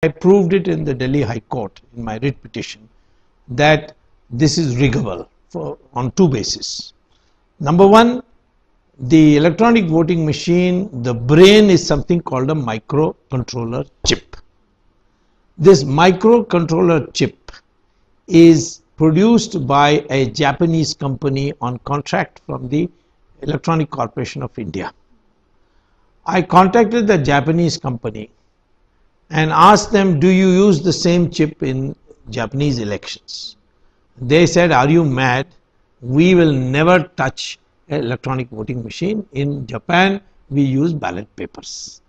I proved it in the Delhi High Court in my writ petition that this is riggable on two bases. Number one, the electronic voting machine, the brain is something called a microcontroller chip. This microcontroller chip is produced by a Japanese company on contract from the Electronic Corporation of India. I contacted the Japanese company and asked them, do you use the same chip in Japanese elections? They said, are you mad? We will never touch an electronic voting machine. In Japan, we use ballot papers.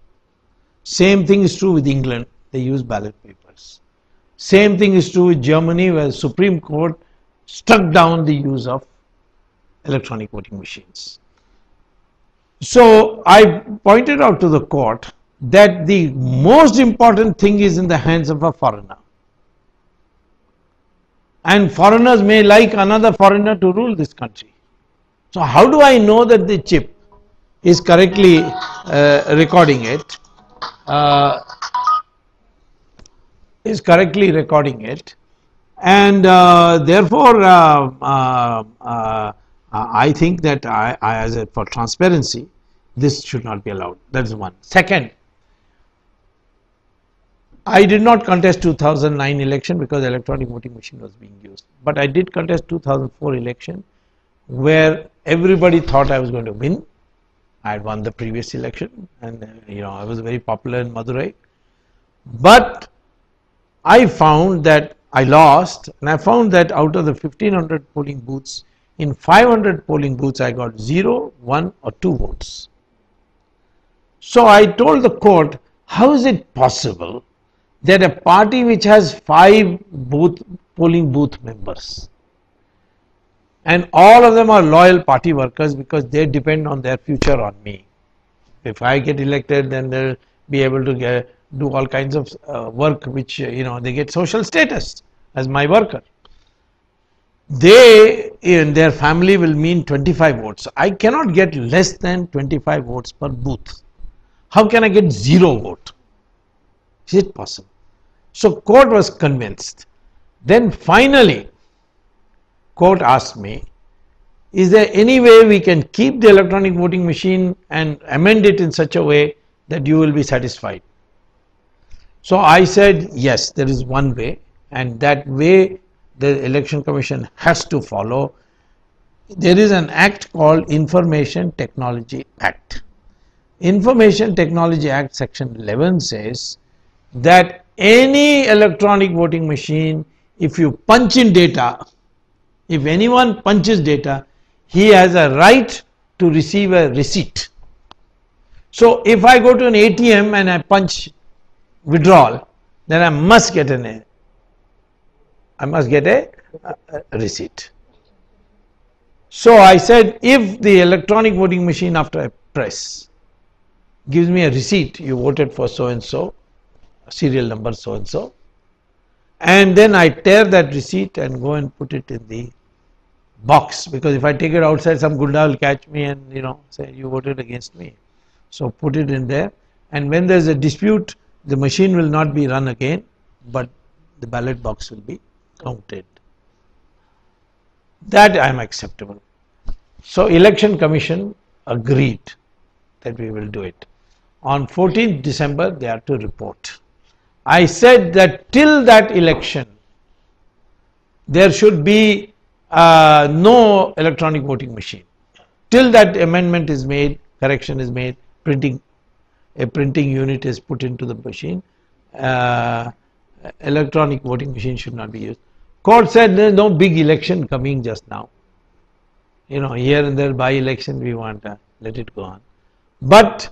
Same thing is true with England. They use ballot papers. Same thing is true with Germany, where the Supreme Court struck down the use of electronic voting machines. So I pointed out to the court that the most important thing is in the hands of a foreigner. And foreigners may like another foreigner to rule this country. So how do I know that the chip is correctly recording it? And therefore I think that for transparency, this should not be allowed. That is one. Second, I did not contest 2009 election because electronic voting machine was being used. But I did contest 2004 election where everybody thought I was going to win. I had won the previous election and I was very popular in Madurai. But I found that I lost, and I found that out of the 1500 polling booths, in 500 polling booths I got 0, 1 or 2 votes. So I told the court, how is it possible that a party which has 5 polling booth members, and all of them are loyal party workers because they depend on their future on me. If I get elected, then they'll be able to do all kinds of work which they get social status as my worker. They in their family will mean 25 votes. I cannot get less than 25 votes per booth. How can I get 0 vote? Is it possible? So court was convinced. Then finally court asked me, is there any way we can keep the electronic voting machine and amend it in such a way that you will be satisfied? So I said, yes, there is one way, and that way the Election Commission has to follow. There is an act called Information Technology Act. Information Technology Act section 11 says that any electronic voting machine, if you punch in data, if anyone punches data, he has a right to receive a receipt. So if I go to an ATM and I punch withdrawal, then I must get a receipt. So I said, if the electronic voting machine after I press gives me a receipt, you voted for so and so, serial number so and so, and then I tear that receipt and go and put it in the box, because if I take it outside, some gunda will catch me and say you voted against me. So put it in there, and when there is a dispute, the machine will not be run again, but the ballot box will be counted. That I am acceptable. So Election Commission agreed that we will do it. On 14th December they are to report. I said that till that election there should be no electronic voting machine. Till that amendment is made, correction is made, a printing unit is put into the machine, electronic voting machine should not be used. Court said there is no big election coming just now. Here and there by election we want to let it go on. But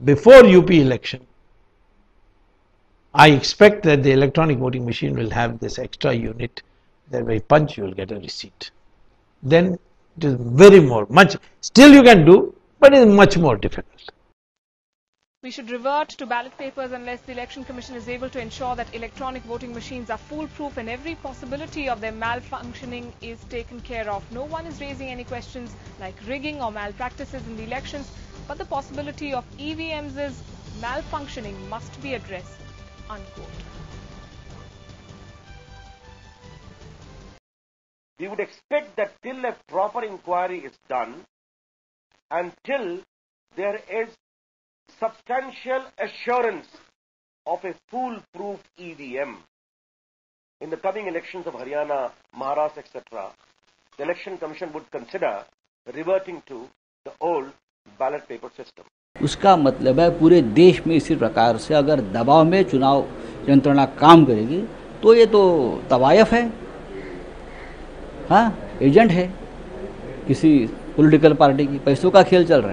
before UP election, I expect that the electronic voting machine will have this extra unit that by punch you will get a receipt. Then it is still you can do, but it is much more difficult. We should revert to ballot papers unless the Election Commission is able to ensure that electronic voting machines are foolproof and every possibility of their malfunctioning is taken care of. No one is raising any questions like rigging or malpractices in the elections, but the possibility of EVMs is malfunctioning must be addressed, unquote. We would expect that till a proper inquiry is done and till there is substantial assurance of a foolproof EVM in the coming elections of Haryana, Maharashtra, etc., the Election Commission would consider reverting to the old ballot paper system. उसका मतलब है पूरे देश में इसी प्रकार से अगर दबाव में चुनाव यंत्रणा काम करेगी तो ये तो तवायफ है, हाँ, एजेंट है किसी पॉलिटिकल पार्टी की, पैसों का खेल चल रहा है।